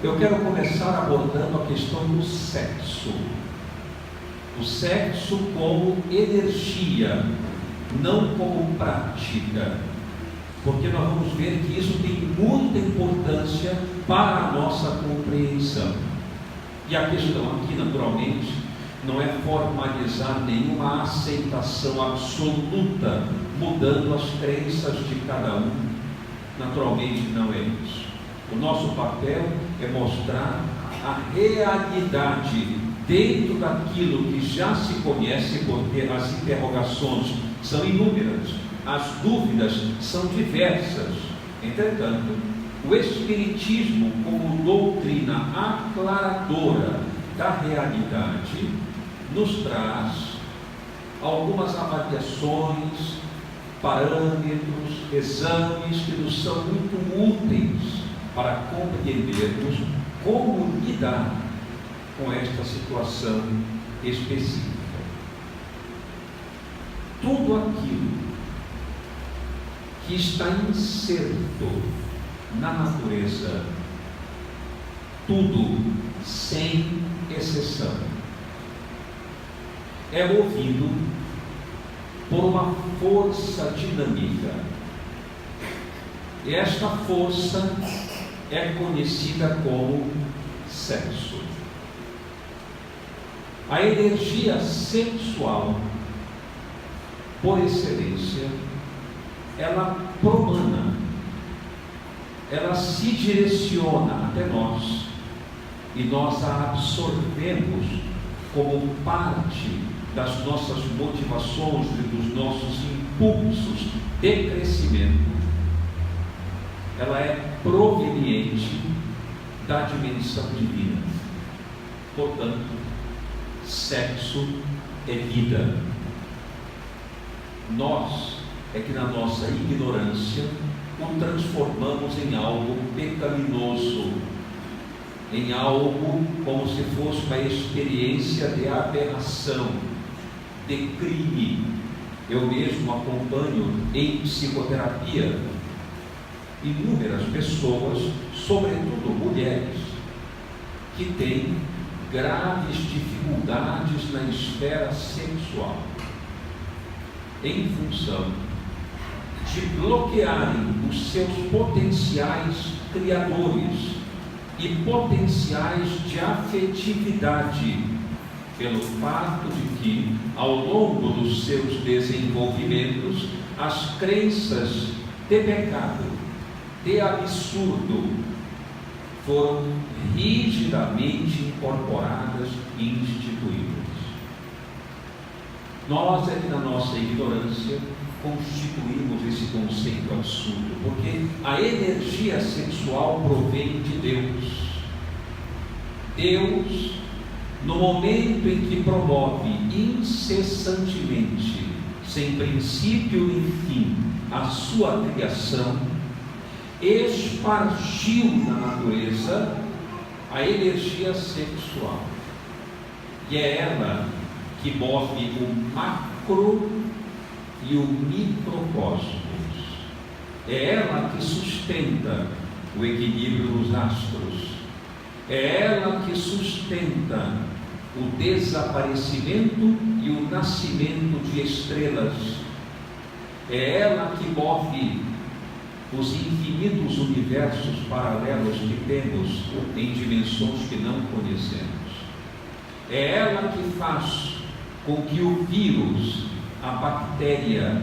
Eu quero começar abordando a questão do sexo. O sexo como energia, não como prática. Porque nós vamos ver que isso tem muita importância para a nossa compreensão. E a questão aqui, naturalmente, não é formalizar nenhuma aceitação absoluta, mudando as crenças de cada um. Naturalmente não é isso. O nosso papel é mostrar a realidade dentro daquilo que já se conhece, porque as interrogações são inúmeras, as dúvidas são diversas. Entretanto, o Espiritismo, como doutrina aclaradora da realidade, nos traz algumas avaliações, parâmetros, exames que nos são muito úteis para compreendermos como lidar com esta situação específica. Tudo aquilo que está inserto na natureza, tudo sem exceção, é movido por uma força dinâmica. E esta força é conhecida como sexo. A energia sexual, por excelência, ela promana, ela se direciona até nós e nós a absorvemos como parte das nossas motivações e dos nossos impulsos de crescimento. Ela é proveniente da dimensão divina. Portanto, sexo é vida. Nós é que na nossa ignorância o transformamos em algo pecaminoso, em algo como se fosse uma experiência de aberração, de crime. Eu mesmo acompanho em psicoterapia inúmeras pessoas, sobretudo mulheres, que têm graves dificuldades na esfera sexual, em função de bloquearem os seus potenciais criadores e potenciais de afetividade, pelo fato de que, ao longo dos seus desenvolvimentos, as crenças de pecado, de absurdo, foram rigidamente incorporadas e instituídas. Nós é que na nossa ignorância constituímos esse conceito absurdo, porque a energia sexual provém de Deus. Deus, no momento em que promove incessantemente, sem princípio nem fim, a sua criação, espargiu na natureza a energia sexual. E é ela que move o macro e o microcosmos. É ela que sustenta o equilíbrio dos astros. É ela que sustenta o desaparecimento e o nascimento de estrelas. É ela que move os infinitos universos paralelos que temos em dimensões que não conhecemos. É ela que faz com que o vírus, a bactéria,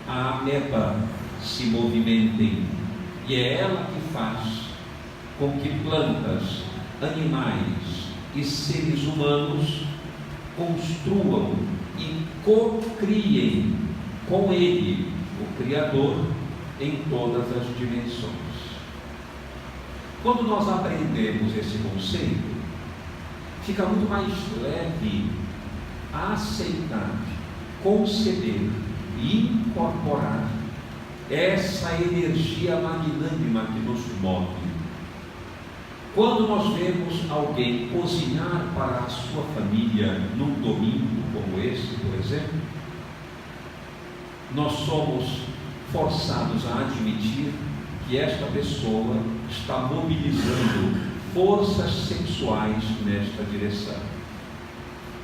a ameba se movimentem. E é ela que faz com que plantas, animais e seres humanos construam e co-criem com ele, o Criador, em todas as dimensões. Quando nós aprendemos esse conceito, fica muito mais leve a aceitar, conceber e incorporar essa energia magnânima que nos move. Quando nós vemos alguém cozinhar para a sua família num domingo como esse, por exemplo, nós somos forçados a admitir que esta pessoa está mobilizando forças sexuais nesta direção.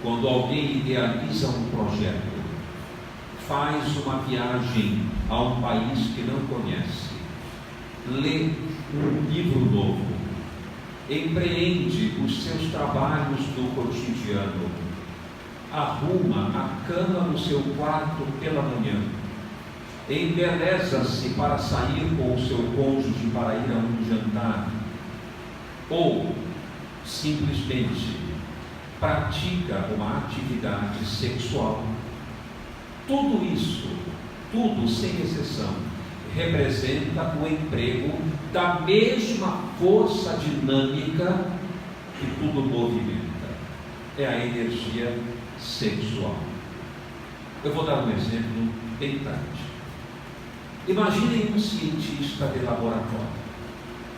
Quando alguém idealiza um projeto, faz uma viagem a um país que não conhece, lê um livro novo, empreende os seus trabalhos do cotidiano, arruma a cama no seu quarto pela manhã, embeleza-se para sair com o seu cônjuge para ir a um jantar, ou simplesmente pratica uma atividade sexual. Tudo isso, tudo sem exceção, representa o emprego da mesma força dinâmica que tudo movimenta. É a energia sexual. Eu vou dar um exemplo bem prático. Imaginem um cientista de laboratório.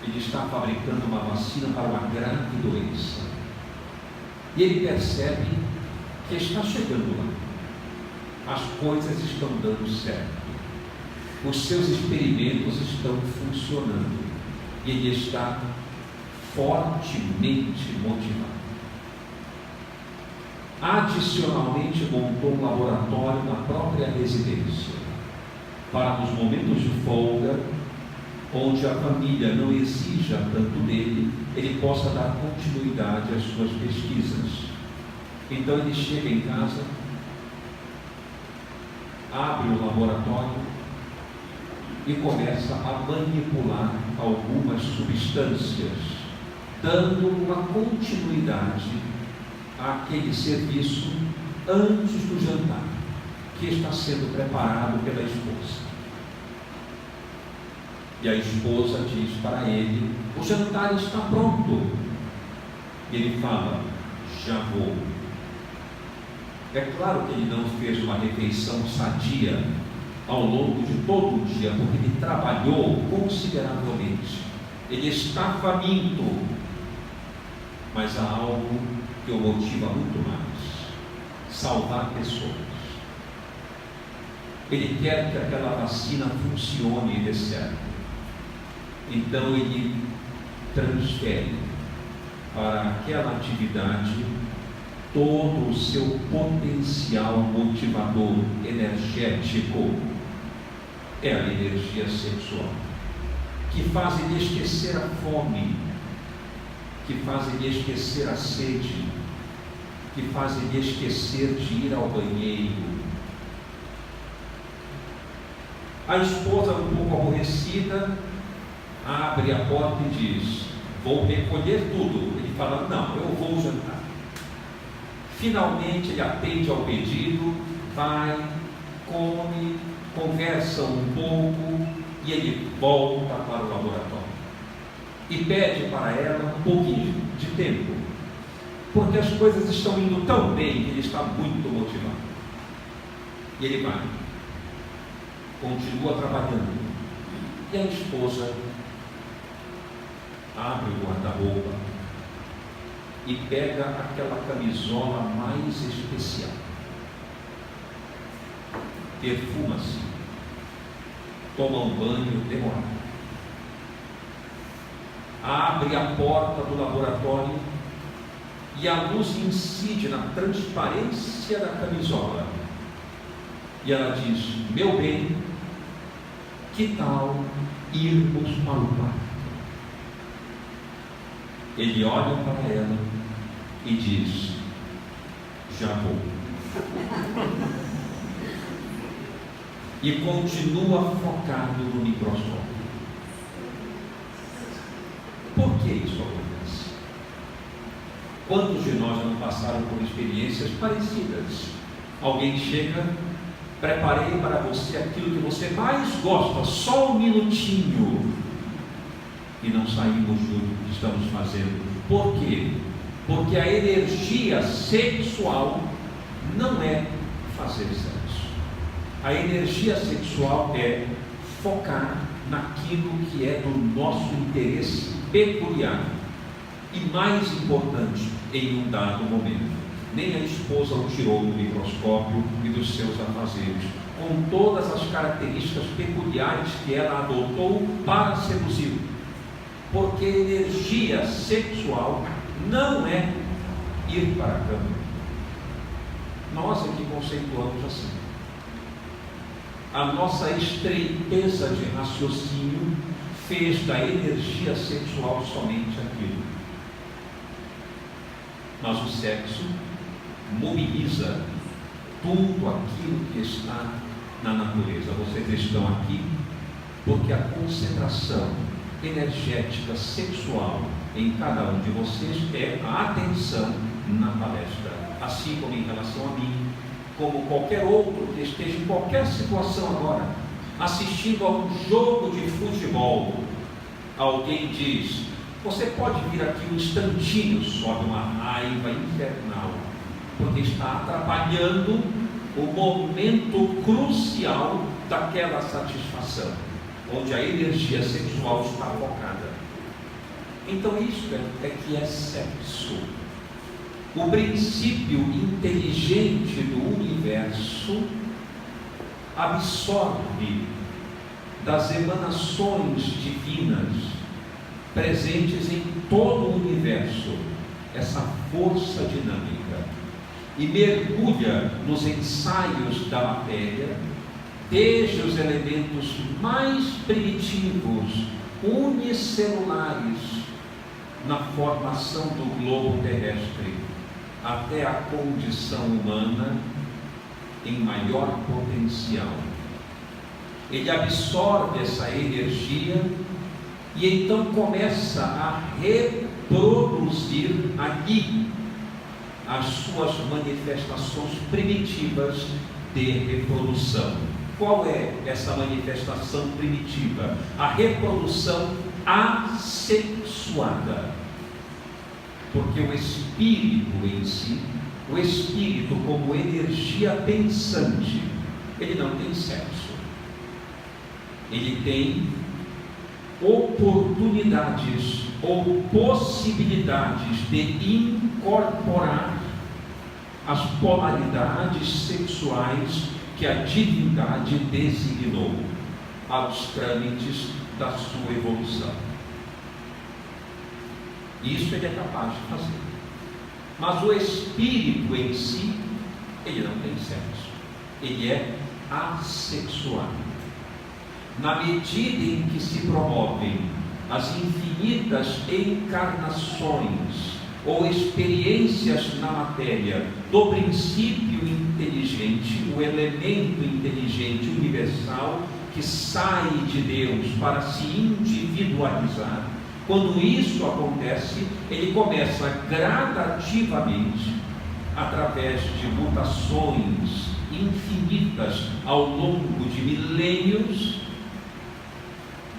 Ele está fabricando uma vacina para uma grave doença. E ele percebe que está chegando lá. As coisas estão dando certo. Os seus experimentos estão funcionando. E ele está fortemente motivado. Adicionalmente, montou um laboratório na própria residência, para nos momentos de folga, onde a família não exija tanto dele, ele possa dar continuidade às suas pesquisas. Então ele chega em casa, abre o laboratório e começa a manipular algumas substâncias, dando uma continuidade àquele serviço antes do jantar, que está sendo preparado pela esposa. E a esposa diz para ele: o jantar está pronto. E ele fala: já vou. É claro que ele não fez uma refeição sadia ao longo de todo o dia, porque ele trabalhou consideravelmente. Ele está faminto, mas há algo que o motiva muito mais: salvar pessoas. Ele quer que aquela vacina funcione e dê certo. Então ele transfere para aquela atividade todo o seu potencial motivador energético. É a energia sexual, que faz ele esquecer a fome, que faz ele esquecer a sede, que faz ele esquecer de ir ao banheiro. A esposa, um pouco aborrecida, abre a porta e diz: vou recolher tudo. Ele fala: não, eu vou jantar. Finalmente ele atende ao pedido, vai, come, conversa um pouco e ele volta para o laboratório e pede para ela um pouquinho de tempo, porque as coisas estão indo tão bem que ele está muito motivado. E ele vai, continua trabalhando, e a esposa abre o guarda-roupa e pega aquela camisola mais especial, perfuma-se, toma um banho demorado, abre a porta do laboratório e a luz incide na transparência da camisola e ela diz: meu bem, que tal irmos para o quarto? Ele olha para ela e diz: já vou. E continua focado no microscópio. Por que isso acontece? Quantos de nós já não passaram por experiências parecidas? Alguém chega: preparei para você aquilo que você mais gosta, só um minutinho. E não saímos do que estamos fazendo. Por quê? Porque a energia sexual não é fazer sexo. A energia sexual é focar naquilo que é do nosso interesse peculiar e mais importante em um dado momento. Nem a esposa o tirou do microscópio e dos seus afazeres, com todas as características peculiares que ela adotou para seduzi-lo. porque energia sexual não é ir para a cama. Nós aqui conceituamos assim. A nossa estreiteza de raciocínio fez da energia sexual somente aquilo. Mas o sexo mobiliza tudo aquilo que está na natureza. Vocês estão aqui porque a concentração energética sexual em cada um de vocês é a atenção na palestra. Assim como em relação a mim, como qualquer outro que esteja em qualquer situação agora, assistindo a um jogo de futebol, alguém diz: você pode vir aqui um instantinho, sobe uma raiva infernal, porque está atrapalhando o momento crucial daquela satisfação, onde a energia sexual está focada. Então isso é que é sexo. O princípio inteligente do universo absorve das emanações divinas presentes em todo o universo essa força dinâmica e mergulha nos ensaios da matéria, desde os elementos mais primitivos, unicelulares, na formação do globo terrestre, até a condição humana em maior potencial. Ele absorve essa energia e então começa a reproduzir ali as suas manifestações primitivas de reprodução. Qual é essa manifestação primitiva? A reprodução assexuada. Porque o espírito em si, o espírito como energia pensante, ele não tem sexo. Ele tem oportunidades ou possibilidades de incorporar as polaridades sexuais que a divindade designou aos trâmites da sua evolução. Isso ele é capaz de fazer. Mas o espírito em si, ele não tem sexo. Ele é assexuado. Na medida em que se promovem as infinitas encarnações ou experiências na matéria do princípio inteligente, o elemento inteligente universal que sai de Deus para se individualizar, quando isso acontece, ele começa gradativamente, através de mutações infinitas ao longo de milênios,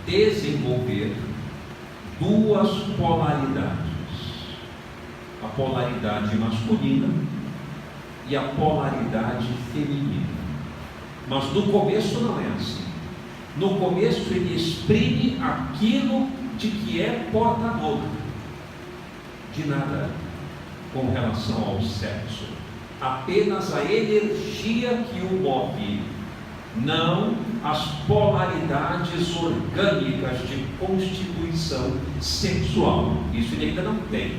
desenvolver duas polaridades: a polaridade masculina e a polaridade feminina. Mas no começo não é assim. No começo ele exprime aquilo de que é portador, de nada com relação ao sexo, apenas a energia que o move, não as polaridades orgânicas de constituição sexual. Isso ele ainda não tem.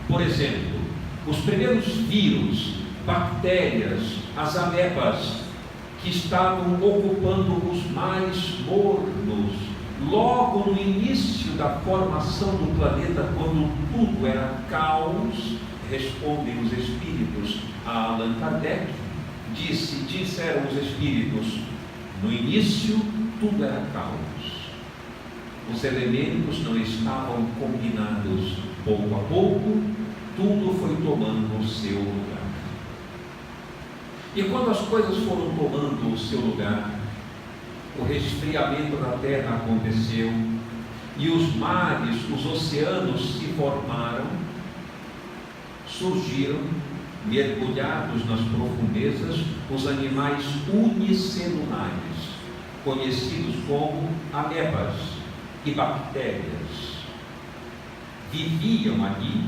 Por exemplo, os primeiros vírus, bactérias, as amebas, que estavam ocupando os mares mornos, logo no início da formação do planeta, quando tudo era caos, respondem os espíritos a Allan Kardec, disseram os espíritos: no início tudo era caos, os elementos não estavam combinados, pouco a pouco tudo foi tomando o seu lugar. E quando as coisas foram tomando o seu lugar, o resfriamento da terra aconteceu e os mares, os oceanos se formaram, surgiram, mergulhados nas profundezas, os animais unicelulares, conhecidos como amebas e bactérias. Viviam ali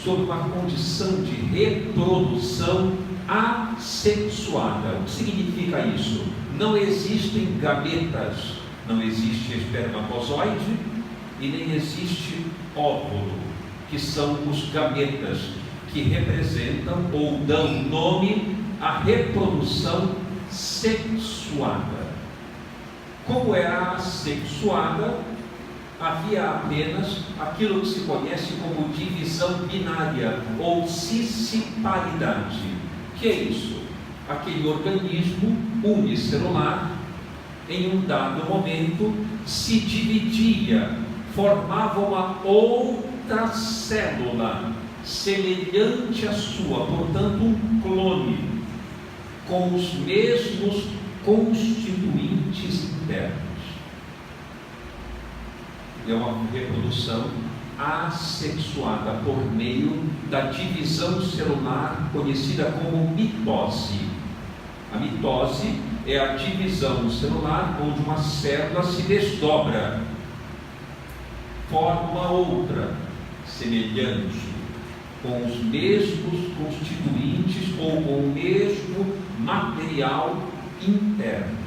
sob uma condição de reprodução assexuada. O que significa isso? Não existem gametas, não existe espermatozoide e nem existe óvulo, que são os gametas, que representam ou dão nome à reprodução sexuada. Como era sexuada, havia apenas aquilo que se conhece como divisão binária ou cisciparidade. Que é isso? Aquele organismo unicelular, em um dado momento, se dividia, formava uma outra célula semelhante à sua, portanto um clone, com os mesmos constituintes internos. É uma reprodução assexuada por meio da divisão celular conhecida como mitose. A mitose é a divisão celular onde uma célula se desdobra, forma outra semelhante, com os mesmos constituintes ou com o mesmo material interno.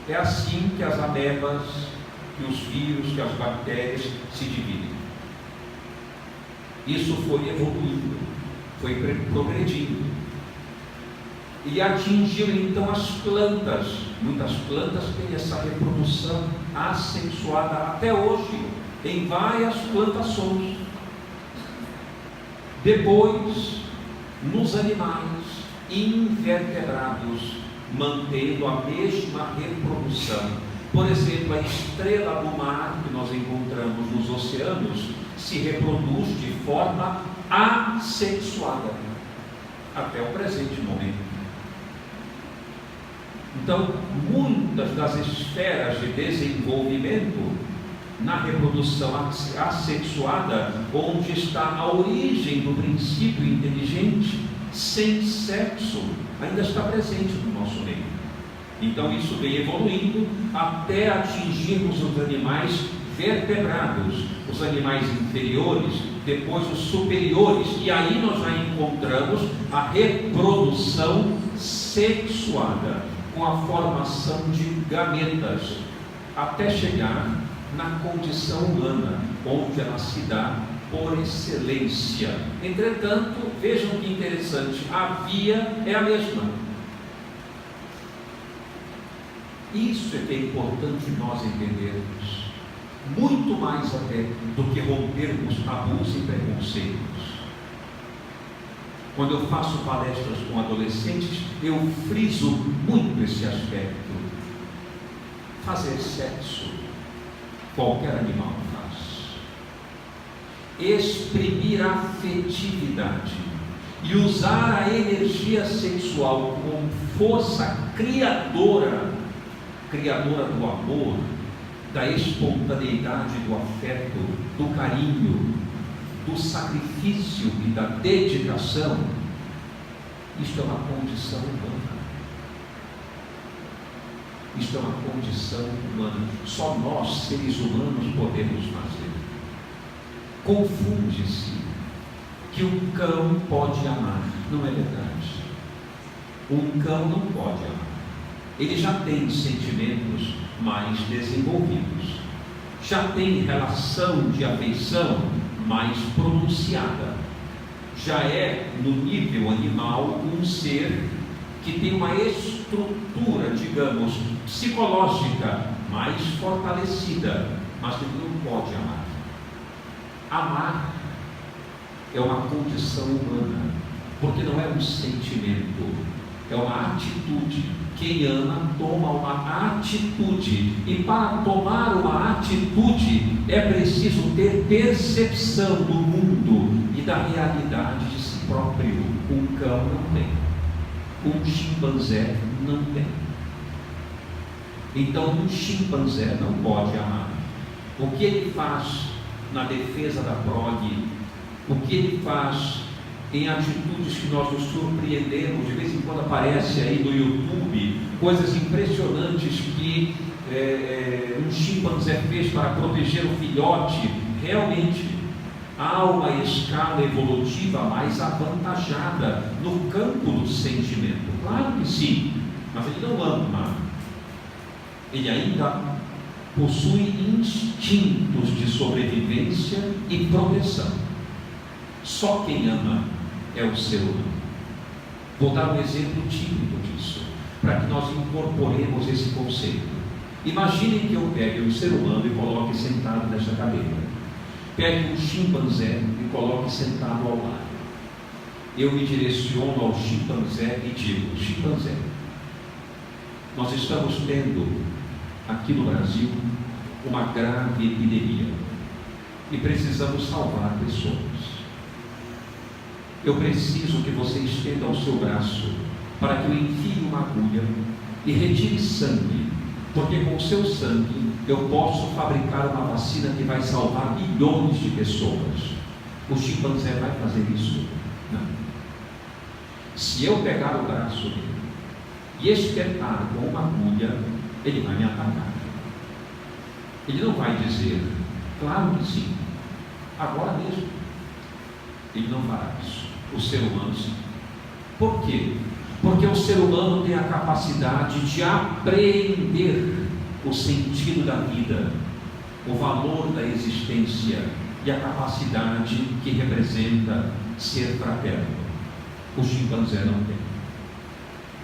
É assim que as amebas, que os vírus, que as bactérias se dividem. Isso foi evoluindo, foi progredindo e atingiu então as plantas. Muitas plantas têm essa reprodução assexuada até hoje, em várias plantações. Depois, nos animais invertebrados, mantendo a mesma reprodução. Por exemplo, a estrela do mar que nós encontramos nos oceanos se reproduz de forma assexuada até o presente momento. Então, muitas das esferas de desenvolvimento na reprodução assexuada, onde está a origem do princípio inteligente, sem sexo, ainda está presente no nosso meio. Então isso vem evoluindo até atingirmos os animais vertebrados, os animais inferiores, depois os superiores, e aí nós já encontramos a reprodução sexuada, com a formação de gametas, até chegar na condição humana, onde ela se dá por excelência. Entretanto, vejam que interessante, a via é a mesma. Isso é que é importante nós entendermos, muito mais até do que rompermos tabus e preconceitos. Quando eu faço palestras com adolescentes, eu friso muito esse aspecto. Fazer sexo, qualquer animal faz. Exprimir a afetividade e usar a energia sexual como força criadora do amor, da espontaneidade, do afeto, do carinho, do sacrifício e da dedicação. Isto é uma condição humana. Isto é uma condição humana. Só nós, seres humanos, podemos fazer. Confunde-se que um cão pode amar. Não é verdade. Um cão não pode amar. Ele já tem sentimentos mais desenvolvidos. Já tem relação de afeição mais pronunciada. Já é, no nível animal, um ser que tem uma estrutura, digamos, psicológica mais fortalecida, mas ele não pode amar. Amar é uma condição humana, porque não é um sentimento, é uma atitude. Quem ama toma uma atitude, e para tomar uma atitude é preciso ter percepção do mundo e da realidade de si próprio. Um cão não tem, um chimpanzé não tem. Então um chimpanzé não pode amar. O que ele faz na defesa da prole, o que ele faz em atitudes que nós nos surpreendemos, de vez em quando aparece aí no YouTube coisas impressionantes que um chimpanzé fez para proteger o filhote. Realmente há uma escala evolutiva mais avantajada no campo do sentimento, claro que sim, mas ele não ama, ele ainda possui instintos de sobrevivência e proteção. Só quem ama é o ser humano. Vou dar um exemplo típico disso, para que nós incorporemos esse conceito. Imaginem que eu pegue um ser humano e coloque sentado nessa cadeira. Pegue um chimpanzé e coloque sentado ao lado. Eu me direciono ao chimpanzé e digo: chimpanzé, nós estamos tendo aqui no Brasil uma grave epidemia e precisamos salvar pessoas. Eu preciso que você estenda o seu braço para que eu enfie uma agulha e retire sangue, porque com o seu sangue eu posso fabricar uma vacina que vai salvar milhões de pessoas. O chimpanzé vai fazer isso? Não. Se eu pegar o braço dele e espetar com uma agulha, ele vai me atacar. Ele não vai dizer: claro que sim, agora mesmo. Ele não fará isso. O ser humano sim. Por quê? Porque o ser humano tem a capacidade de apreender o sentido da vida, o valor da existência e a capacidade que representa ser fraterno. O chimpanzé não tem.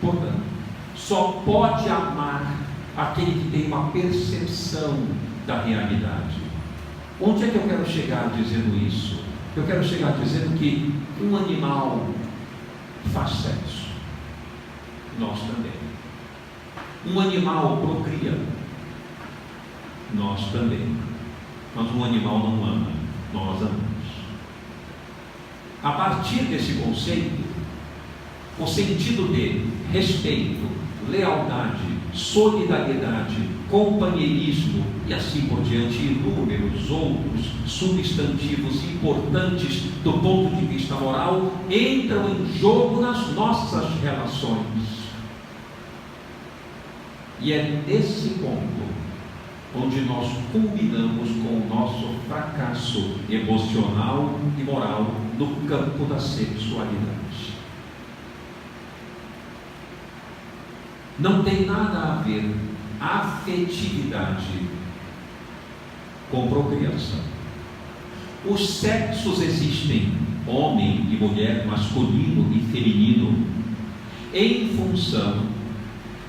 Portanto, só pode amar aquele que tem uma percepção da realidade. Onde é que eu quero chegar dizendo isso? Eu quero chegar dizendo que um animal faz sexo. Nós também. Um animal procria. Nós também. Mas um animal não ama. Nós amamos. A partir desse conceito, o sentido de respeito, lealdade, solidariedade, companheirismo e assim por diante, inúmeros outros substantivos importantes do ponto de vista moral entram em jogo nas nossas relações. E é nesse ponto onde nós culminamos com o nosso fracasso emocional e moral no campo da sexualidade. Não tem nada a ver afetividade com procriação. Os sexos existem, homem e mulher, masculino e feminino, em função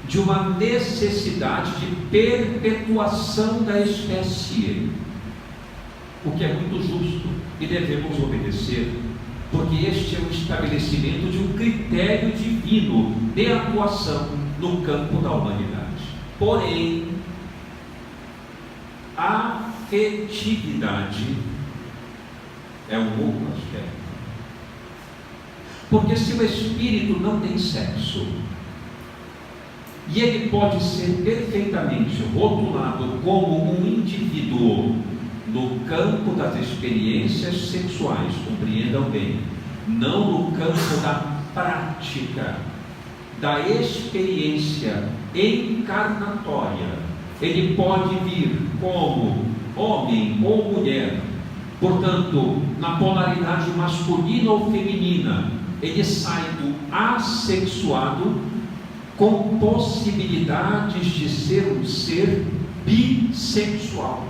de uma necessidade de perpetuação da espécie, o que é muito justo e devemos obedecer, porque este é o estabelecimento de um critério divino de atuação no campo da humanidade. Porém, a afetividade é um outro aspecto. Porque se o espírito não tem sexo, e ele pode ser perfeitamente rotulado como um indivíduo no campo das experiências sexuais, compreendam bem, não no campo da prática, da experiência encarnatória. Ele pode vir como homem ou mulher, portanto, na polaridade masculina ou feminina, ele sai do assexuado com possibilidades de ser um ser bissexual,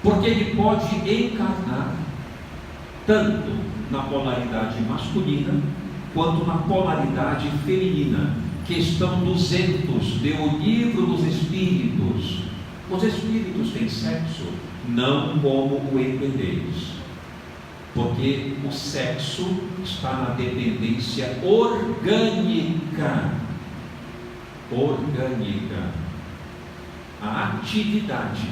porque ele pode encarnar tanto na polaridade masculina quanto na polaridade feminina, questão 200 do Livro dos Espíritos. Os espíritos têm sexo? Não como o equidez, porque o sexo está na dependência orgânica. A atividade,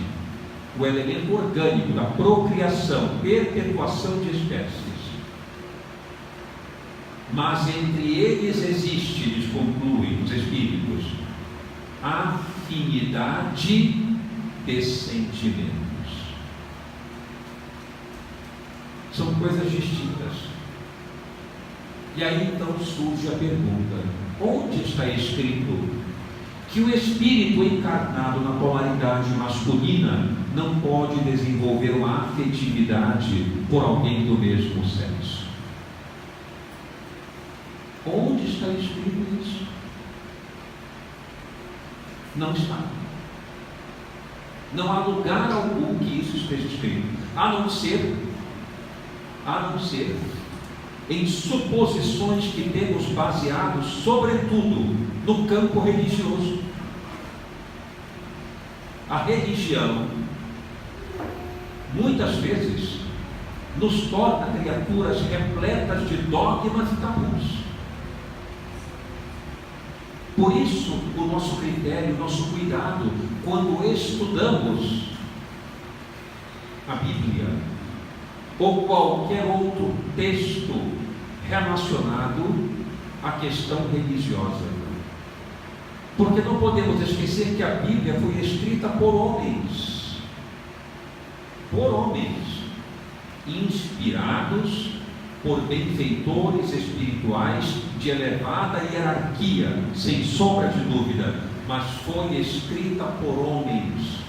o elemento orgânico da procriação, perpetuação de espécies. Mas entre eles existe, eles concluem, os espíritos, afinidade de sentimentos. São coisas distintas. E aí então surge a pergunta: onde está escrito que o espírito encarnado na polaridade masculina não pode desenvolver uma afetividade por alguém do mesmo sexo? Onde está escrito isso? Não está. Não há lugar algum que isso esteja escrito, a não ser em suposições que temos baseados, sobretudo, no campo religioso. A religião, muitas vezes, nos torna criaturas repletas de dogmas e tabus. Por isso, o nosso critério, o nosso cuidado, quando estudamos a Bíblia, ou qualquer outro texto relacionado à questão religiosa. Porque não podemos esquecer que a Bíblia foi escrita por homens, inspirados por benfeitores espirituais de elevada hierarquia, sem sombra de dúvida, mas foi escrita por homens.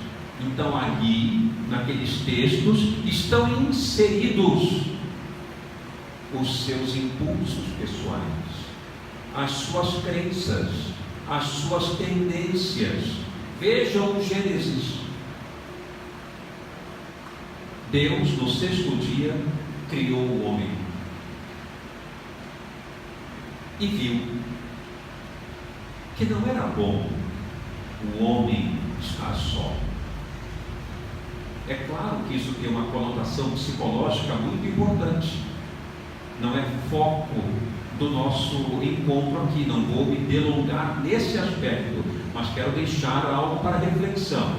Então ali, naqueles textos, estão inseridos os seus impulsos pessoais, as suas crenças, as suas tendências. Vejam o Gênesis. Deus, no sexto dia, criou o homem e viu que não era bom o homem estar só. É claro que isso tem uma conotação psicológica muito importante. Não é foco do nosso encontro aqui. Não vou me delongar nesse aspecto, mas quero deixar algo para reflexão.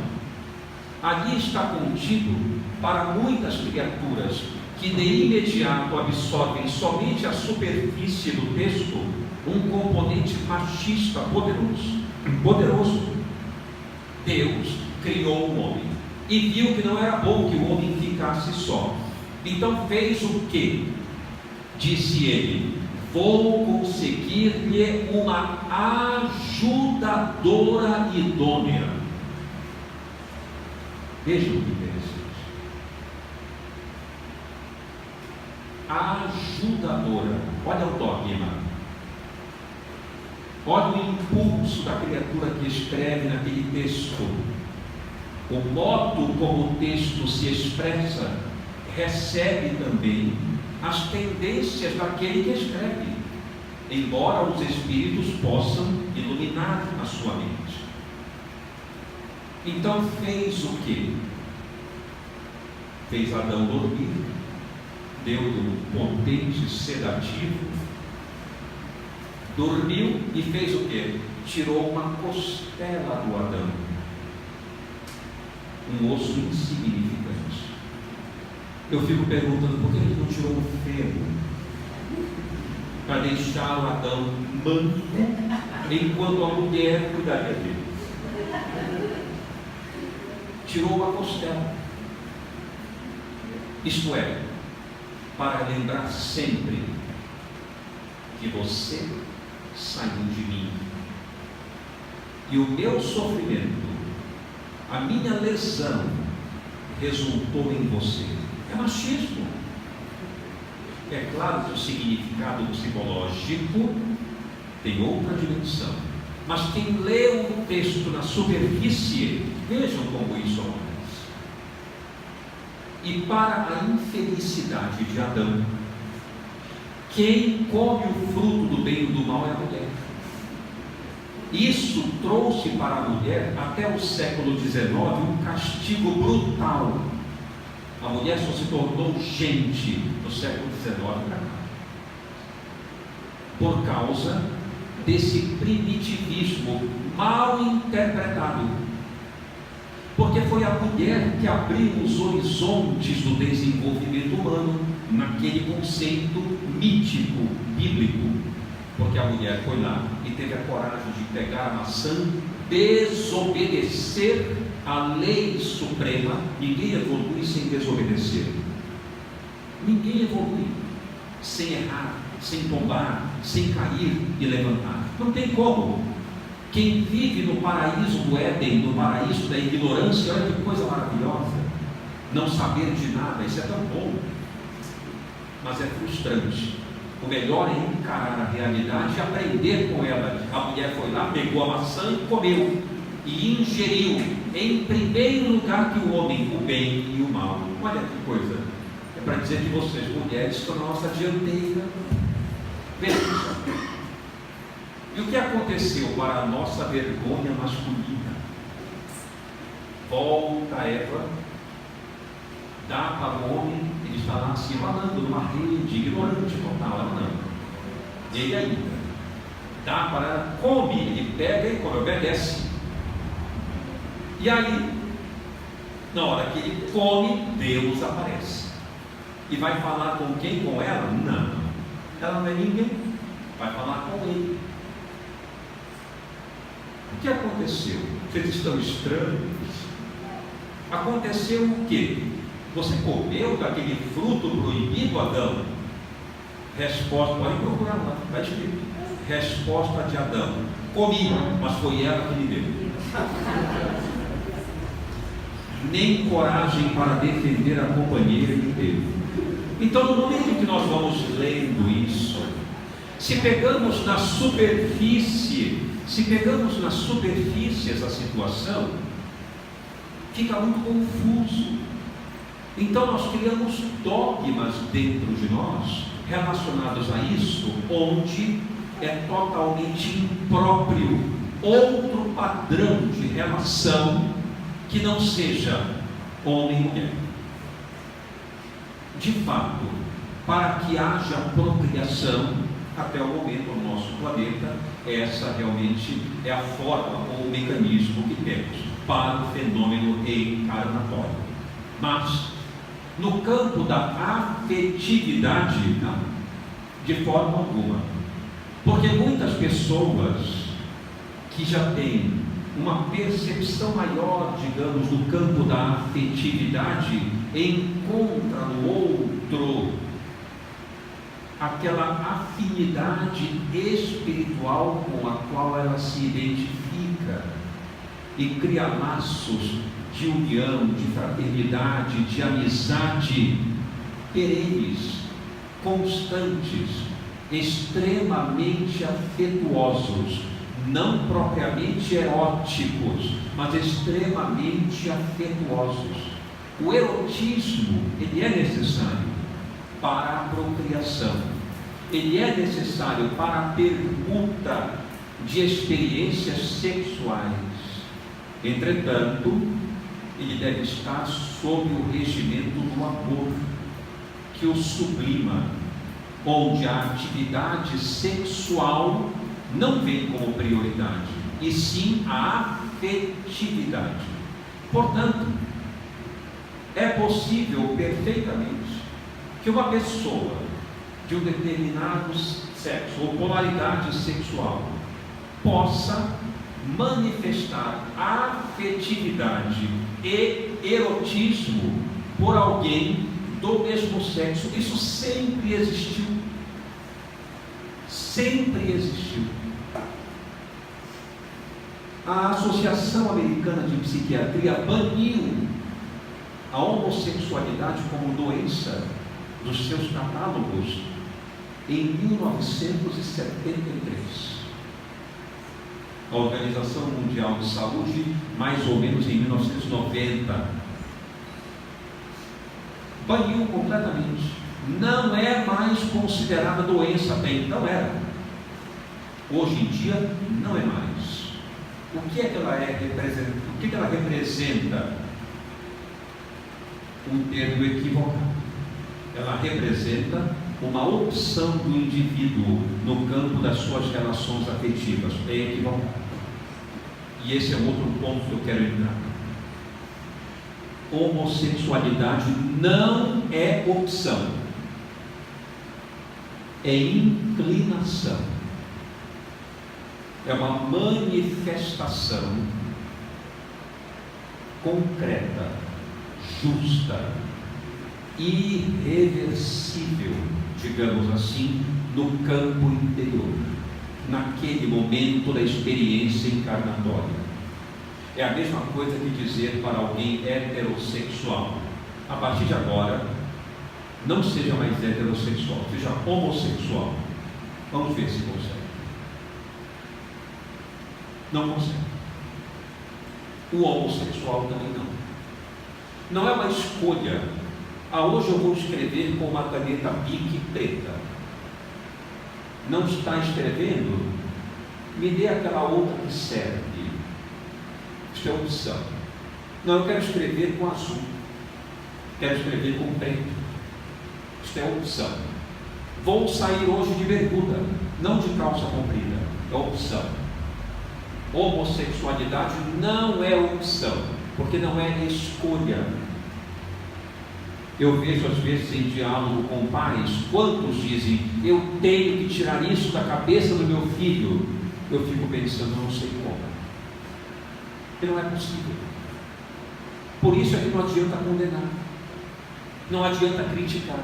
Ali está contido, para muitas criaturas que de imediato absorvem somente a superfície do texto, um componente machista poderoso. Deus criou o homem e viu que não era bom que o homem ficasse só. Então fez o quê? Disse ele: vou conseguir-lhe uma ajudadora idônea. Vejam que interessante. Ajudadora. Olha o dogma. Olha o impulso da criatura que escreve naquele texto. O modo como o texto se expressa recebe também as tendências daquele que escreve, embora os espíritos possam iluminar a sua mente. Então fez o quê? Fez Adão dormir, deu-lhe um potente sedativo, dormiu e fez o quê? Tirou uma costela do Adão, um osso insignificante. Eu fico perguntando por que ele não tirou um ferro para deixar o Adão manco enquanto a mulher cuidaria dele. Tirou uma costela, isto é, para lembrar sempre que você saiu de mim e o meu sofrimento, a minha lesão resultou em você. É machismo. É claro que o significado psicológico tem outra dimensão, mas quem lê o texto na superfície, vejam como isso acontece. E para a infelicidade de Adão, quem come o fruto do bem e do mal é a mulher. Isso trouxe para a mulher, até o século XIX, um castigo brutal. A mulher só se tornou gente no século XIX para cá, por causa desse primitivismo mal interpretado. Porque foi a mulher que abriu os horizontes do desenvolvimento humano naquele conceito mítico, bíblico. Porque a mulher foi lá e teve a coragem de pegar a maçã, desobedecer a lei suprema. Ninguém evolui sem desobedecer. Ninguém evolui sem errar, sem tombar, sem cair e levantar. Não tem como. Quem vive no paraíso do Éden, no paraíso da ignorância, olha que coisa maravilhosa. Não saber de nada, isso é tão bom, mas é frustrante. O melhor é encarar a realidade e aprender com ela. A mulher foi lá, pegou a maçã e comeu. e ingeriu em primeiro lugar que o homem o bem e o mal. Olha que coisa, é para dizer que vocês, mulheres, estão na nossa dianteira. Veja só. E o que aconteceu para a nossa vergonha masculina? Volta Eva, dá para o homem, ele está lá se falando numa rede, ignorante total, ela não. Ele ainda dá para ela, come, ele pega e come, obedece. E aí, na hora que ele come, Deus aparece. E vai falar com quem? Com ela? Não. Ela não é ninguém. Vai falar com ele. O que aconteceu? Vocês estão estranhos? Aconteceu o quê? Você comeu daquele fruto proibido, Adão? Resposta, pode procurar lá, está escrito. Resposta de Adão: comi, mas foi ela que me deu. Nem coragem para defender a companheira que teve. Então, no momento que nós vamos lendo isso, se pegamos na superfície essa situação, fica muito confuso. Então nós criamos dogmas dentro de nós relacionados a isso, onde é totalmente impróprio outro padrão de relação que não seja homem e mulher. De fato, para que haja procriação, até o momento no nosso planeta, essa realmente é a forma ou o mecanismo que temos para o fenômeno reencarnatório. Mas, no campo da afetividade, não, de forma alguma. Porque muitas pessoas que já têm uma percepção maior, digamos, no campo da afetividade, encontra no outro aquela afinidade espiritual com a qual ela se identifica e cria laços de união, de fraternidade, de amizade perenes, constantes, extremamente afetuosos, não propriamente eróticos, mas extremamente afetuosos. O erotismo, ele é necessário para a procriação, ele é necessário para a permuta de experiências sexuais. Entretanto, ele deve estar sob o regimento do amor, que o sublima, onde a atividade sexual não vem como prioridade, e sim a afetividade. Portanto, é possível perfeitamente que uma pessoa de um determinado sexo ou polaridade sexual possa manifestar afetividade e erotismo por alguém do mesmo sexo. Isso sempre existiu. Sempre existiu. A Associação Americana de Psiquiatria baniu a homossexualidade como doença dos seus catálogos em 1973. A Organização Mundial de Saúde, mais ou menos em 1990, baniu completamente. Não é mais considerada doença, bem, não era. Hoje em dia, não é mais. O que é que ela representa? O que é que ela representa? Um termo equivocado. Ela representa uma opção do indivíduo no campo das suas relações afetivas. É equivocado. E esse é outro ponto que eu quero entrar. Homossexualidade não é opção, é inclinação, é uma manifestação concreta, justa, irreversível, digamos assim, no campo interior, naquele momento da experiência encarnatória. É a mesma coisa que dizer para alguém heterossexual: a partir de agora, não seja mais heterossexual, seja homossexual. Vamos ver se consegue. Não consegue. O homossexual também não. Não é uma escolha. Hoje eu vou escrever com uma caneta Bic preta. Não está escrevendo? Me dê aquela outra que serve. Isto é opção. Não, eu quero escrever com azul. Quero escrever com preto. Isto é opção. Vou sair hoje de bermuda, não de calça comprida. É opção. Homossexualidade não é opção, porque não é escolha. Eu vejo às vezes em diálogo com pais, quantos dizem, eu tenho que tirar isso da cabeça do meu filho. Eu fico pensando, não sei como. Porque não é possível. Por isso é que não adianta condenar. Não adianta criticar.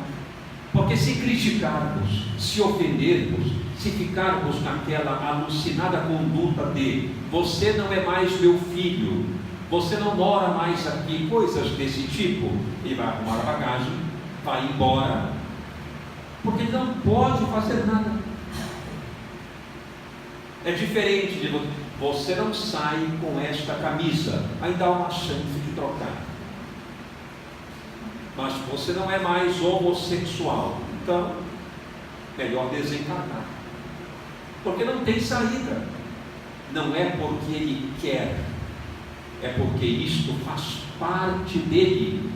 Porque se criticarmos, se ofendermos, se ficarmos naquela alucinada conduta de você não é mais meu filho, você não mora mais aqui, coisas desse tipo, ele vai arrumar a bagagem, vai embora, porque ele não pode fazer nada. É diferente de você não sai com esta camisa, aí dá uma chance de trocar. Mas você não é mais homossexual, então melhor desencarnar, porque não tem saída. Não é porque ele quer, é porque isto faz parte dele.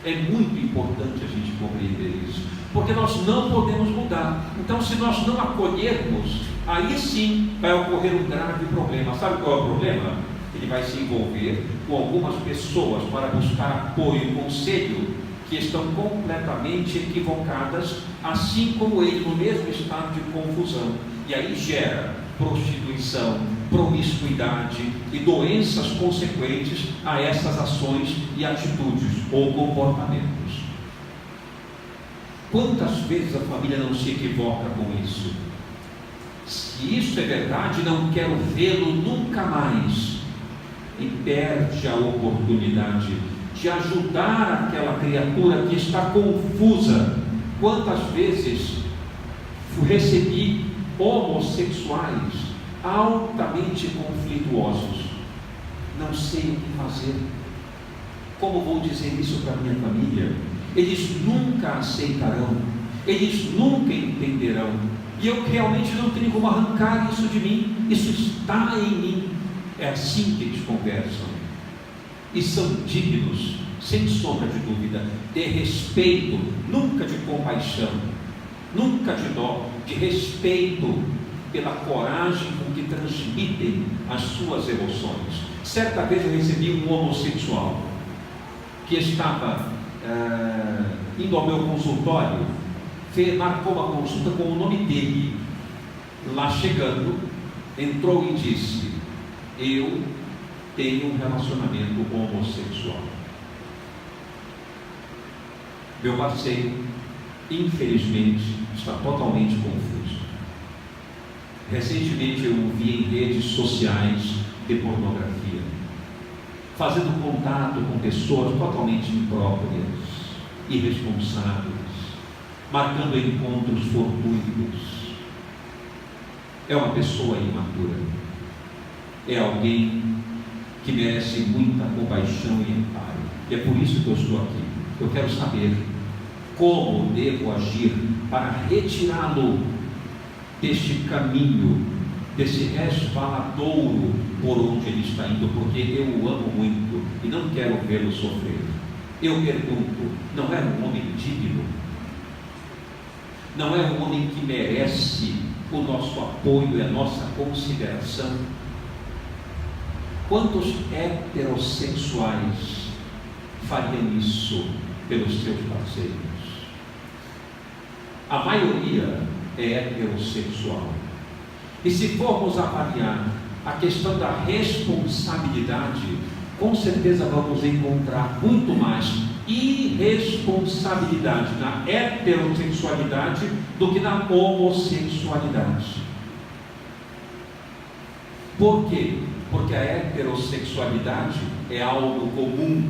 É muito importante a gente compreender isso, porque nós não podemos mudar. Então, se nós não acolhermos, aí sim vai ocorrer um grave problema. Sabe qual é o problema? Ele vai se envolver com algumas pessoas para buscar apoio e conselho que estão completamente equivocadas, assim como ele, no mesmo estado de confusão. E aí gera prostituição, promiscuidade e doenças consequentes a essas ações e atitudes ou comportamentos. Quantas vezes a família não se equivoca com isso? Se isso é verdade, não quero vê-lo nunca mais. E perde a oportunidade de ajudar aquela criatura que está confusa. Quantas vezes recebi homossexuais altamente conflituosos, não sei o que fazer, como vou dizer isso para minha família? Eles nunca aceitarão, eles nunca entenderão, e eu realmente não tenho como arrancar isso de mim, isso está em mim. É assim que eles conversam, e são dignos, sem sombra de dúvida, de respeito, nunca de compaixão, nunca de dó, de respeito pela coragem com que transmitem as suas emoções. Certa vez eu recebi um homossexual que estava indo ao meu consultório, marcou uma consulta com o nome dele. Lá chegando, entrou e disse: eu tenho um relacionamento homossexual. Meu parceiro, infelizmente, está totalmente confuso. Recentemente eu o vi em redes sociais de pornografia, fazendo contato com pessoas totalmente impróprias, irresponsáveis, marcando encontros fortuitos. É uma pessoa imatura, é alguém que merece muita compaixão e amparo, e é por isso que eu estou aqui. Eu quero saber como devo agir para retirá-lo deste caminho, desse resvaladouro por onde ele está indo, porque eu o amo muito e não quero vê-lo sofrer. Eu pergunto, não é um homem digno? Não é um homem que merece o nosso apoio e a nossa consideração? Quantos heterossexuais fariam isso pelos seus parceiros? A maioria é heterossexual. E se formos avaliar a questão da responsabilidade, com certeza vamos encontrar muito mais irresponsabilidade na heterossexualidade do que na homossexualidade. Por quê? Porque a heterossexualidade é algo comum,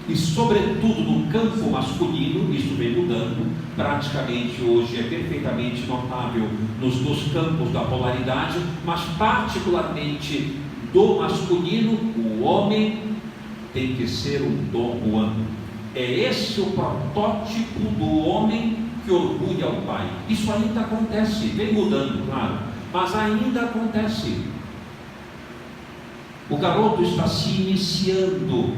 e sobretudo no campo masculino, isso vem mudando, praticamente hoje é perfeitamente notável nos campos da polaridade, mas particularmente do masculino, o homem tem que ser um Dom Juan. É esse o protótipo do homem que orgulha o pai. Isso ainda acontece, vem mudando, claro, mas ainda acontece. O garoto está se iniciando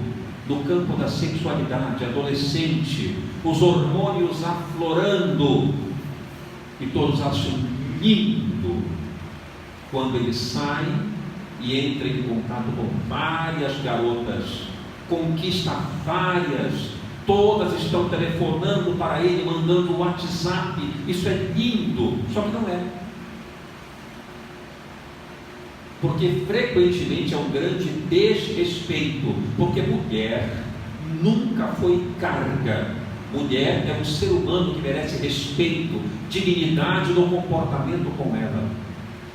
no campo da sexualidade, adolescente, os hormônios aflorando, e todos acham lindo quando ele sai e entra em contato com várias garotas, conquista várias, todas estão telefonando para ele, mandando WhatsApp. Isso é lindo, só que não é. Porque frequentemente é um grande desrespeito, porque mulher nunca foi carga. Mulher é um ser humano que merece respeito, dignidade no comportamento com ela.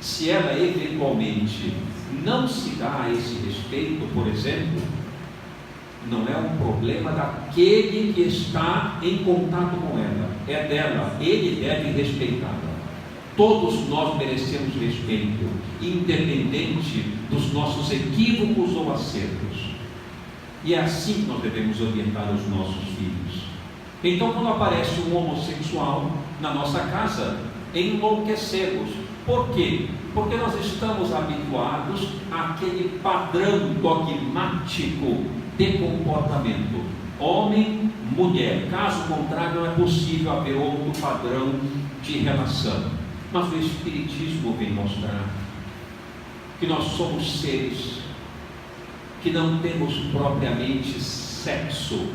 Se ela eventualmente não se dá a esse respeito, por exemplo, não é um problema daquele que está em contato com ela, é dela, ele deve respeitá-la. Todos nós merecemos respeito, independente dos nossos equívocos ou acertos. E é assim que nós devemos orientar os nossos filhos. Então, quando aparece um homossexual na nossa casa, enlouquecemos. Por quê? Porque nós estamos habituados àquele padrão dogmático de comportamento. Homem, mulher. Caso contrário, não é possível haver outro padrão de relação. Mas o Espiritismo vem mostrar que nós somos seres que não temos propriamente sexo.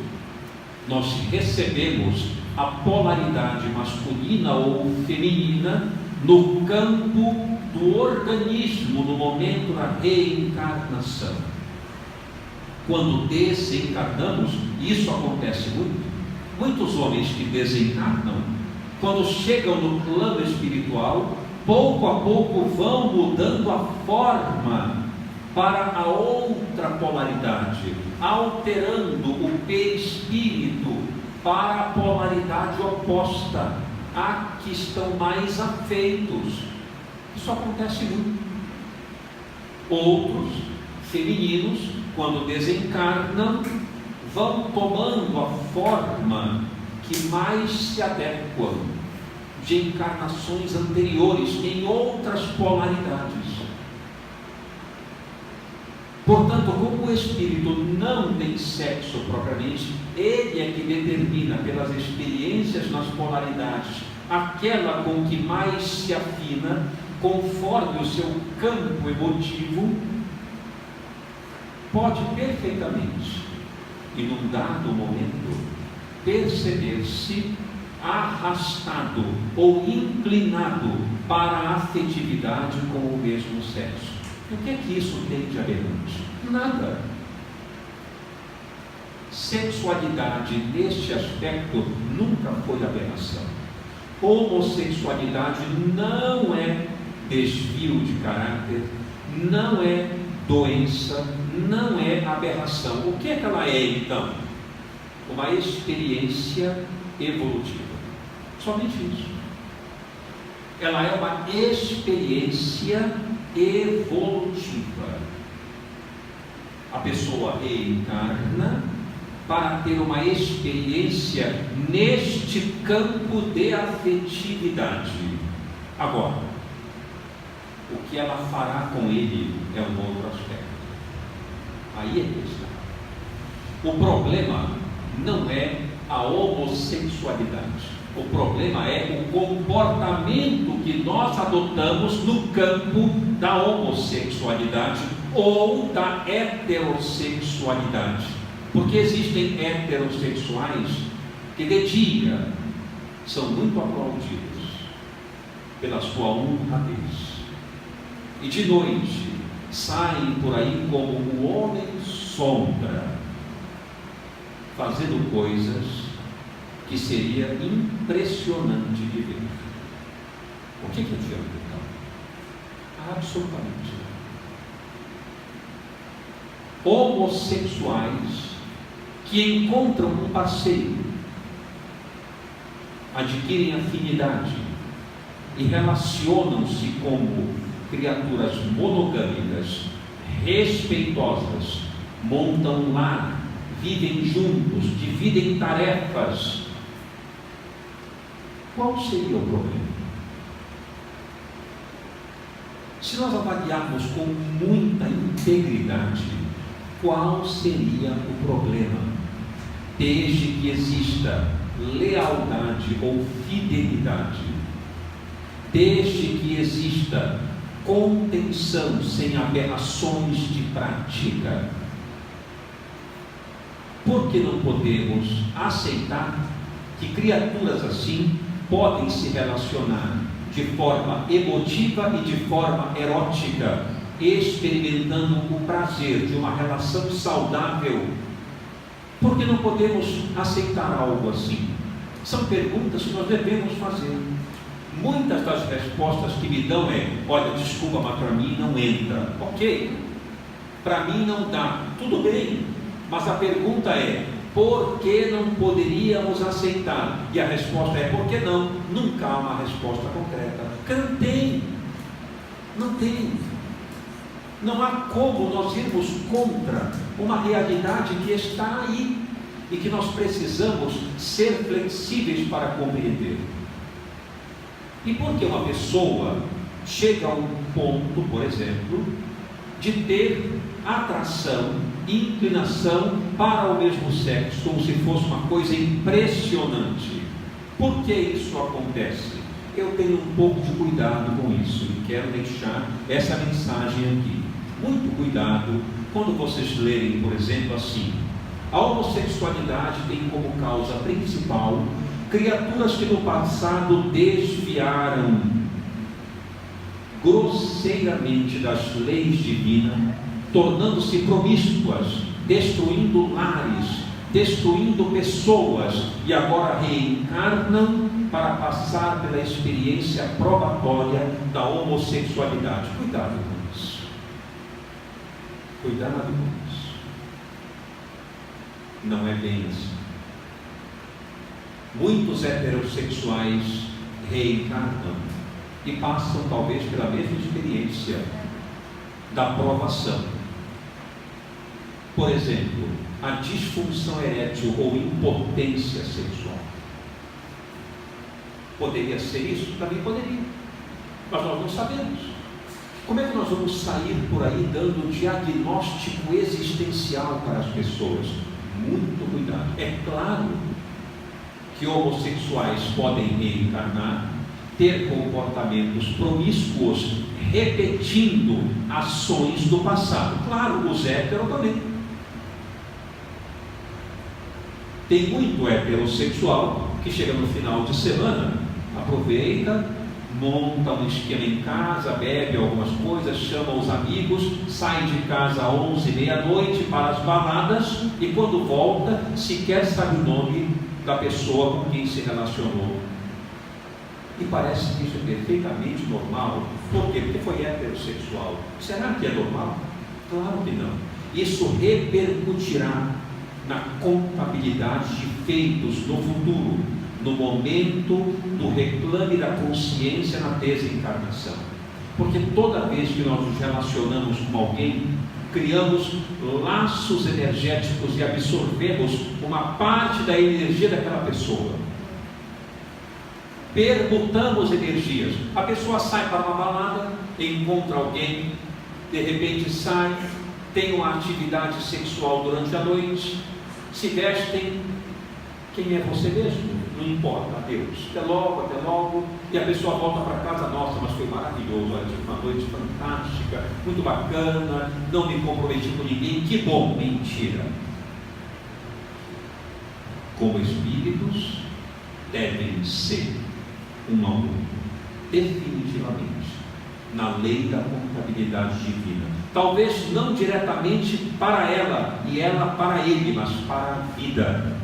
Nós recebemos a polaridade masculina ou feminina no campo do organismo, no momento da reencarnação. Quando desencarnamos, isso acontece muito. Muitos homens que desencarnam, quando chegam no plano espiritual, pouco a pouco vão mudando a forma para a outra polaridade, alterando o perispírito para a polaridade oposta, a que estão mais afeitos. Isso acontece muito. Outros, femininos, quando desencarnam, vão tomando a forma que mais se adequam de encarnações anteriores em outras polaridades. Portanto, como o espírito não tem sexo propriamente, ele é que determina pelas experiências nas polaridades aquela com que mais se afina, conforme o seu campo emotivo, pode perfeitamente, e num dado momento, perceber-se arrastado ou inclinado para a afetividade com o mesmo sexo. E o que é que isso tem de aberrante? Nada. Sexualidade neste aspecto nunca foi aberração. Homossexualidade não é desvio de caráter, não é doença, não é aberração. O que é que ela é então? Uma experiência evolutiva. Somente isso. Ela é uma experiência evolutiva. A pessoa reencarna para ter uma experiência neste campo de afetividade. Agora, o que ela fará com ele é um outro aspecto. Aí é que está. O problema não é a homossexualidade. O problema é o comportamento que nós adotamos no campo da homossexualidade ou da heterossexualidade. Porque existem heterossexuais que de dia são muito aplaudidos pela sua honradez e de noite saem por aí como o homem sombra, fazendo coisas que seria impressionante de ver. O que adianta então? Absolutamente nada. Homossexuais que encontram um parceiro, adquirem afinidade e relacionam-se como criaturas monogâmicas, respeitosas, montam um lar, vivem juntos, dividem tarefas. Qual seria o problema? Se nós avaliarmos com muita integridade, qual seria o problema? Desde que exista lealdade ou fidelidade, desde que exista contenção sem aberrações de prática, por que não podemos aceitar que criaturas assim podem se relacionar de forma emotiva e de forma erótica, experimentando o prazer de uma relação saudável? Por que não podemos aceitar algo assim? São perguntas que nós devemos fazer. Muitas das respostas que me dão é: olha, desculpa, mas para mim não entra. Ok, para mim não dá, tudo bem, mas a pergunta é: por que não poderíamos aceitar? E a resposta é: por que não? Nunca há uma resposta concreta. Não tem, não tem. Não há como nós irmos contra uma realidade que está aí e que nós precisamos ser flexíveis para compreender. E por que uma pessoa chega a um ponto, por exemplo, de ter atração, inclinação para o mesmo sexo, como se fosse uma coisa impressionante? Por que isso acontece? Eu tenho um pouco de cuidado com isso e quero deixar essa mensagem aqui. Muito cuidado quando vocês lerem, por exemplo, assim: a homossexualidade tem como causa principal criaturas que no passado desviaram grosseiramente das leis divinas, tornando-se promíscuas, destruindo lares, destruindo pessoas, e agora reencarnam para passar pela experiência probatória da homossexualidade. Cuidado com isso. Cuidado com isso. Não é bem assim. Muitos heterossexuais reencarnam e passam talvez pela mesma experiência da provação. Por exemplo, a disfunção erétil ou impotência sexual. Poderia ser isso? Também poderia, mas nós não sabemos. Como é que nós vamos sair por aí dando um diagnóstico existencial para as pessoas? Muito cuidado. É claro que homossexuais podem reencarnar, ter comportamentos promíscuos, repetindo ações do passado. Claro, os héteros também. Tem muito heterossexual que chega no final de semana, aproveita, monta um esquema em casa, bebe algumas coisas, chama os amigos, sai de casa às 11, meia-noite para as baladas, e quando volta, sequer sabe o nome da pessoa com quem se relacionou. E parece que isso é perfeitamente normal. Por quê? Porque foi heterossexual. Será que é normal? Claro que não. Isso repercutirá na contabilidade de feitos no futuro, no momento do reclame da consciência na desencarnação. Porque toda vez que nós nos relacionamos com alguém, criamos laços energéticos e absorvemos uma parte da energia daquela pessoa. Permutamos energias. A pessoa sai para uma balada, encontra alguém, de repente sai, tem uma atividade sexual durante a noite, se vestem. Quem é você mesmo? Não importa, adeus, até logo, e a pessoa volta para casa. Nossa, mas foi maravilhoso, olha, tive uma noite fantástica, muito bacana, não me comprometi com ninguém, que bom. Mentira. Como espíritos devem ser um ao outro, definitivamente, na lei da contabilidade divina. Talvez não diretamente para ela e ela para ele, mas para a vida.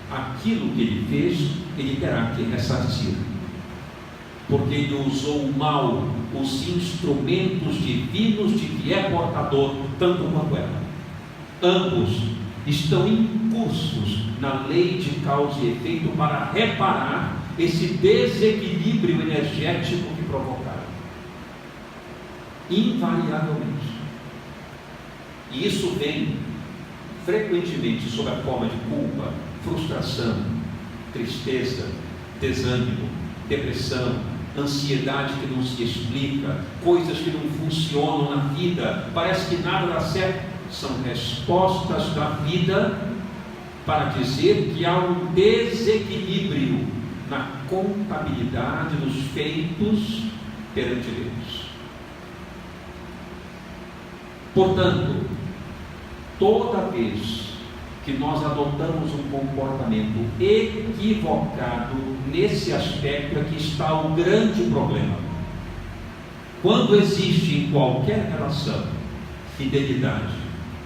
Aquilo que ele fez, ele terá que ressarcir, porque ele usou mal os instrumentos divinos de que é portador, tanto quanto ela. Ambos estão incursos na lei de causa e efeito para reparar esse desequilíbrio energético que provocaram, invariavelmente. E isso vem frequentemente sob a forma de culpa, frustração, tristeza, desânimo, depressão, ansiedade que não se explica, coisas que não funcionam na vida, parece que nada dá certo. São respostas da vida para dizer que há um desequilíbrio na contabilidade dos feitos perante Deus. Portanto, toda vez que nós adotamos um comportamento equivocado, nesse aspecto é que está o grande problema. Quando existe em qualquer relação fidelidade,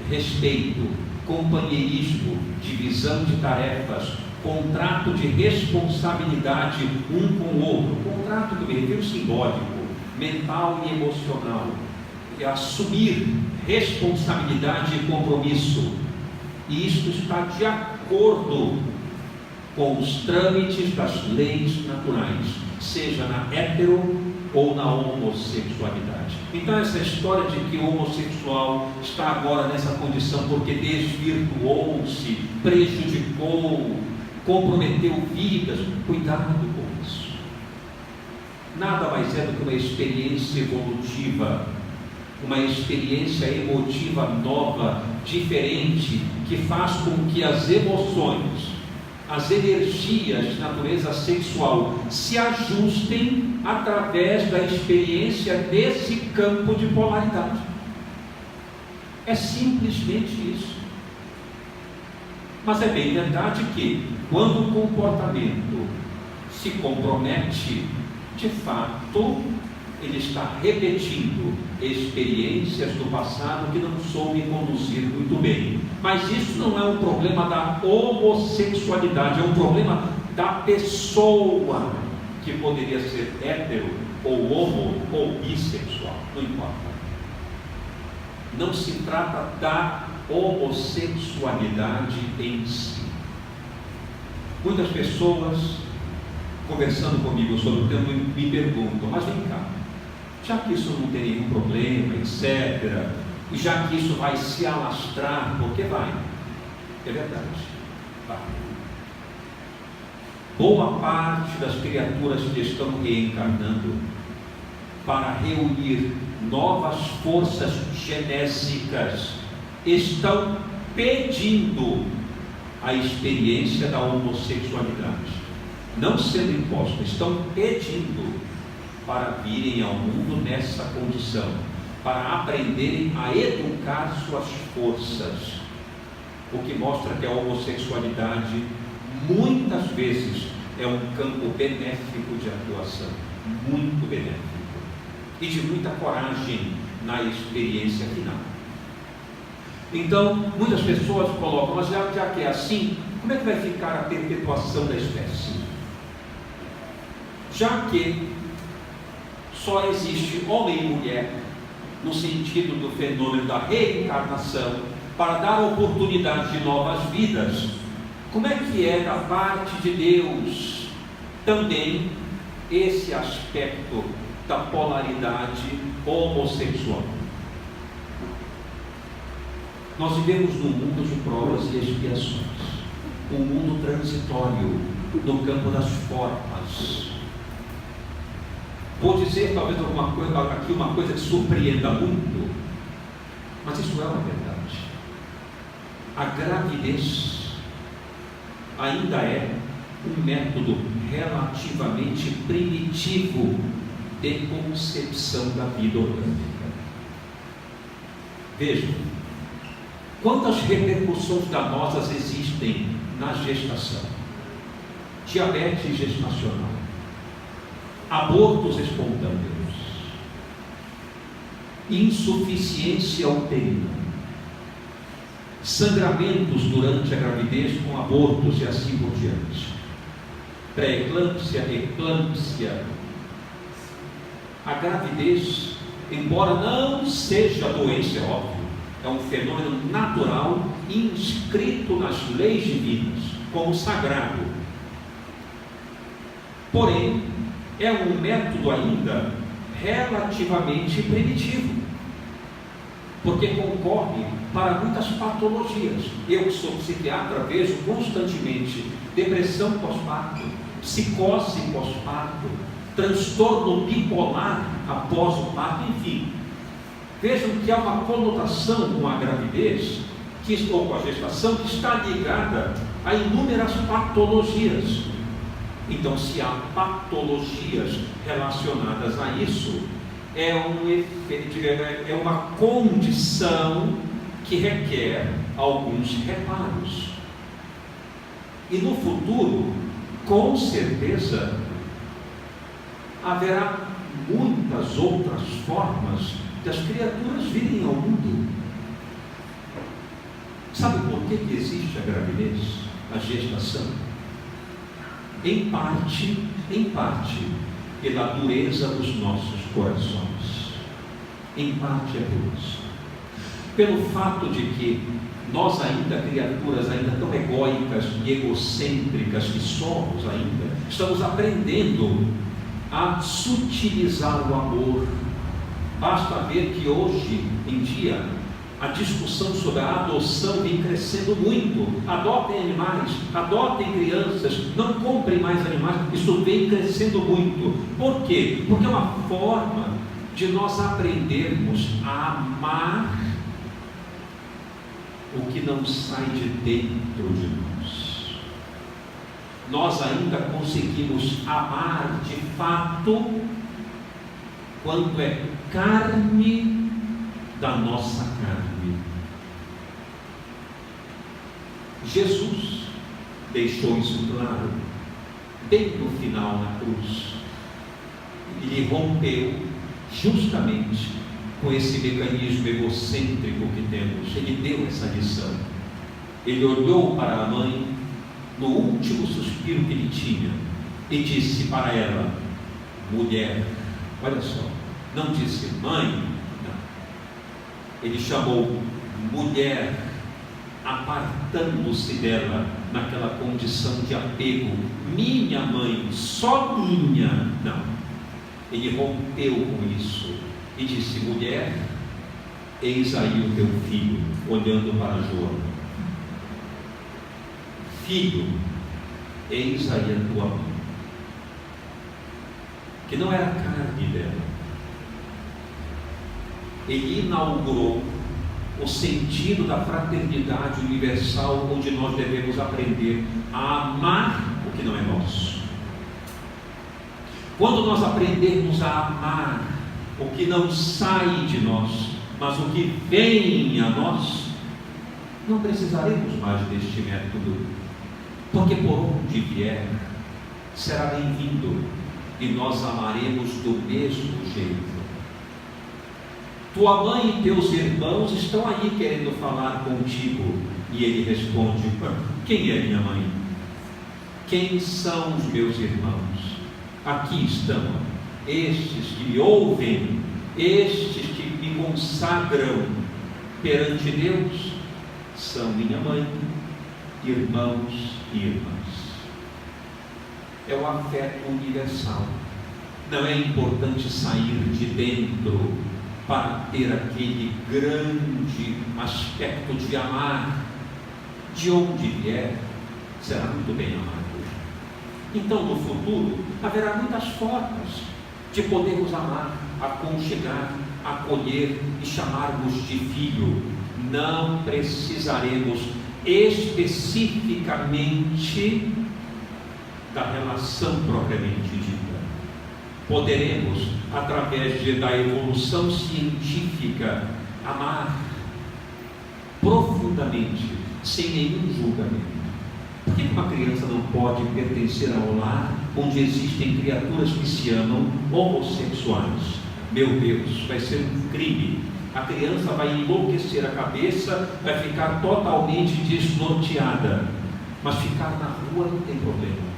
respeito, companheirismo, divisão de tarefas, contrato de responsabilidade um com o outro, contrato que me refiro simbólico, mental e emocional, assumir responsabilidade e compromisso, e isto está de acordo com os trâmites das leis naturais, seja na hetero ou na homossexualidade. Então essa história de que o homossexual está agora nessa condição porque desvirtuou-se, prejudicou, comprometeu vidas, cuidado com isso. Nada mais é do que uma experiência evolutiva, uma experiência emotiva nova, diferente, que faz com que as emoções, as energias de natureza sexual se ajustem através da experiência desse campo de polaridade. É simplesmente isso. Mas é bem verdade que, quando o comportamento se compromete, de fato, ele está repetindo experiências do passado que não soube conduzir muito bem. Mas isso não é um problema da homossexualidade, é um problema da pessoa, que poderia ser hétero, ou homo, ou bissexual, não importa. Não se trata da homossexualidade em si. Muitas pessoas, conversando comigo sobre o tema, me perguntam, mas vem cá, já que isso não tem nenhum problema, etc., e já que isso vai se alastrar, porque vai, é verdade, vai. Boa parte das criaturas que estão reencarnando para reunir novas forças genésicas estão pedindo a experiência da homossexualidade, não sendo imposta, estão pedindo para virem ao mundo nessa condição, para aprenderem a educar suas forças, o que mostra que a homossexualidade muitas vezes é um campo benéfico de atuação, muito benéfico, e de muita coragem na experiência final. Então, muitas pessoas colocam, mas já que é assim, como é que vai ficar a perpetuação da espécie? Já que só existe homem e mulher, no sentido do fenômeno da reencarnação, para dar oportunidade de novas vidas, como é que é da parte de Deus também esse aspecto da polaridade homossexual? Nós vivemos num mundo de provas e expiações, um mundo transitório, no campo das formas. Vou dizer talvez aqui uma coisa que surpreenda muito, mas isso é uma verdade. A gravidez ainda é um método relativamente primitivo de concepção da vida orgânica. Vejam, quantas repercussões danosas existem na gestação? Diabetes gestacional, abortos espontâneos, insuficiência uterina, sangramentos durante a gravidez com abortos e assim por diante, pré-eclâmpsia, eclâmpsia. A gravidez, embora não seja doença, é óbvio, é um fenômeno natural inscrito nas leis divinas, como sagrado. Porém, é um método ainda relativamente primitivo. porque concorre para muitas patologias. Eu, que sou psiquiatra, vejo constantemente depressão pós-parto, psicose pós-parto, transtorno bipolar após o parto, enfim. Vejam que há uma conotação com a gravidez ou com a gestação que está ligada a inúmeras patologias. Então, se há patologias relacionadas a isso, é uma condição que requer alguns reparos. E no futuro, com certeza, haverá muitas outras formas de as criaturas virem ao mundo. Sabe por que existe a gravidez, a gestação? Em parte, pela dureza dos nossos corações. Em parte é por isso. Pelo fato de que nós ainda, criaturas ainda tão egóicas e egocêntricas que somos ainda, estamos aprendendo a sutilizar o amor. Basta ver que hoje em dia a discussão sobre a adoção vem crescendo muito. Adotem animais, adotem crianças, não comprem mais animais. Isso vem crescendo muito. Por quê? Porque é uma forma de nós aprendermos a amar o que não sai de dentro de nós. Nós ainda conseguimos amar de fato quando é carne da nossa carne. Jesus deixou isso claro, bem no final na cruz. Ele rompeu justamente com esse mecanismo egocêntrico que temos. Ele deu essa lição. Ele olhou para a mãe no último suspiro que ele tinha e disse para ela: mulher. Olha só, não disse mãe, não. Ele chamou mulher, apartando-se dela naquela condição de apego. Minha mãe, só minha. Não. Ele rompeu com isso e disse: mulher, eis aí o teu filho, olhando para João. Filho, eis aí a tua mãe. Que não era a carne dela. Ele inaugurou o sentido da fraternidade universal, onde nós devemos aprender a amar o que não é nosso. Quando nós aprendermos a amar o que não sai de nós, mas o que vem a nós, não precisaremos mais deste método, porque por onde vier, será bem-vindo, e nós amaremos do mesmo jeito. Tua mãe e teus irmãos estão aí querendo falar contigo. E ele responde: quem é minha mãe? Quem são os meus irmãos? Aqui estão estes que me ouvem, estes que me consagram perante Deus, são minha mãe, irmãos e irmãs. É o afeto universal. Não é importante sair de dentro para ter aquele grande aspecto de amar. De onde vier, será muito bem amado. Então, no futuro, haverá muitas formas de podermos amar, aconchegar, acolher e chamarmos de filho. Não precisaremos especificamente da relação propriamente dita. Poderemos, através da evolução científica, amar profundamente, sem nenhum julgamento. Por que uma criança não pode pertencer a um lar onde existem criaturas que se amam, homossexuais? Meu Deus, vai ser um crime. A criança vai enlouquecer a cabeça, vai ficar totalmente desnorteada. Mas ficar na rua não tem problema.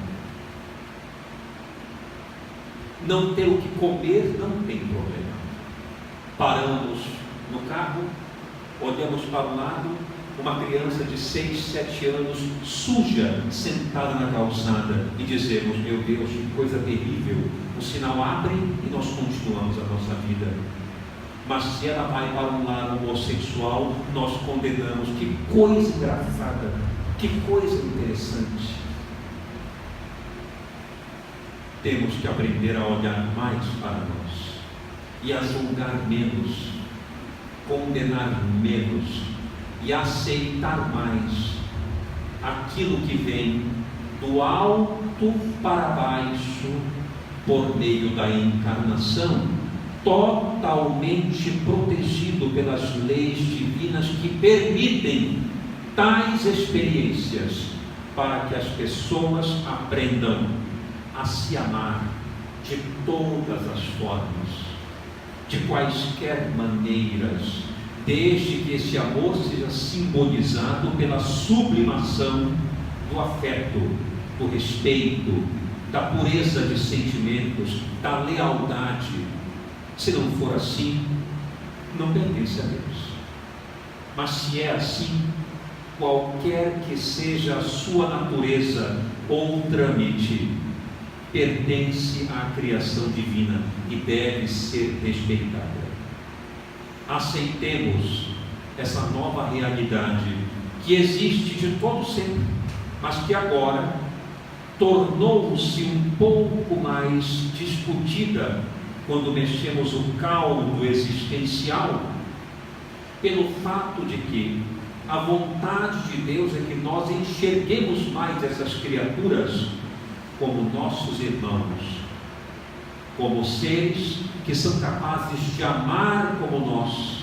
Não ter o que comer não tem problema. Paramos no carro, olhamos para o lado, uma criança de 6, 7 anos, suja, sentada na calçada, e dizemos: meu Deus, que coisa terrível. O sinal abre e nós continuamos a nossa vida. Mas se ela vai para um lado homossexual, nós condenamos. Que coisa engraçada, que coisa interessante. Temos que aprender a olhar mais para nós e a julgar menos, condenar menos e aceitar mais aquilo que vem do alto para baixo por meio da encarnação, totalmente protegido pelas leis divinas que permitem tais experiências para que as pessoas aprendam a se amar de todas as formas, de quaisquer maneiras, desde que esse amor seja simbolizado pela sublimação do afeto, do respeito, da pureza de sentimentos, da lealdade. Se não for assim, não pertence a Deus. Mas se é assim, qualquer que seja a sua natureza ou trâmite, pertence à criação divina e deve ser respeitada. Aceitemos essa nova realidade que existe de todo sempre, mas que agora tornou-se um pouco mais discutida quando mexemos o caldo existencial, pelo fato de que a vontade de Deus é que nós enxerguemos mais essas criaturas como nossos irmãos, como seres que são capazes de amar como nós,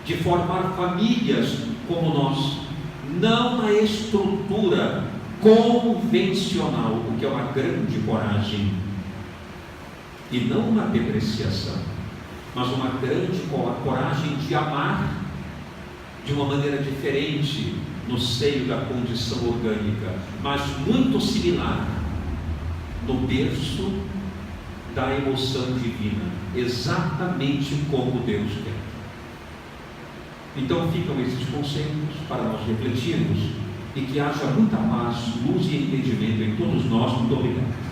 de formar famílias como nós, não na estrutura convencional, o que é uma grande coragem, e não uma depreciação, mas uma grande coragem de amar de uma maneira diferente no seio da condição orgânica, mas muito similar no berço da emoção divina, exatamente como Deus quer. Então ficam esses conselhos para nós refletirmos e que haja muita paz, luz e entendimento em todos nós. Muito obrigado.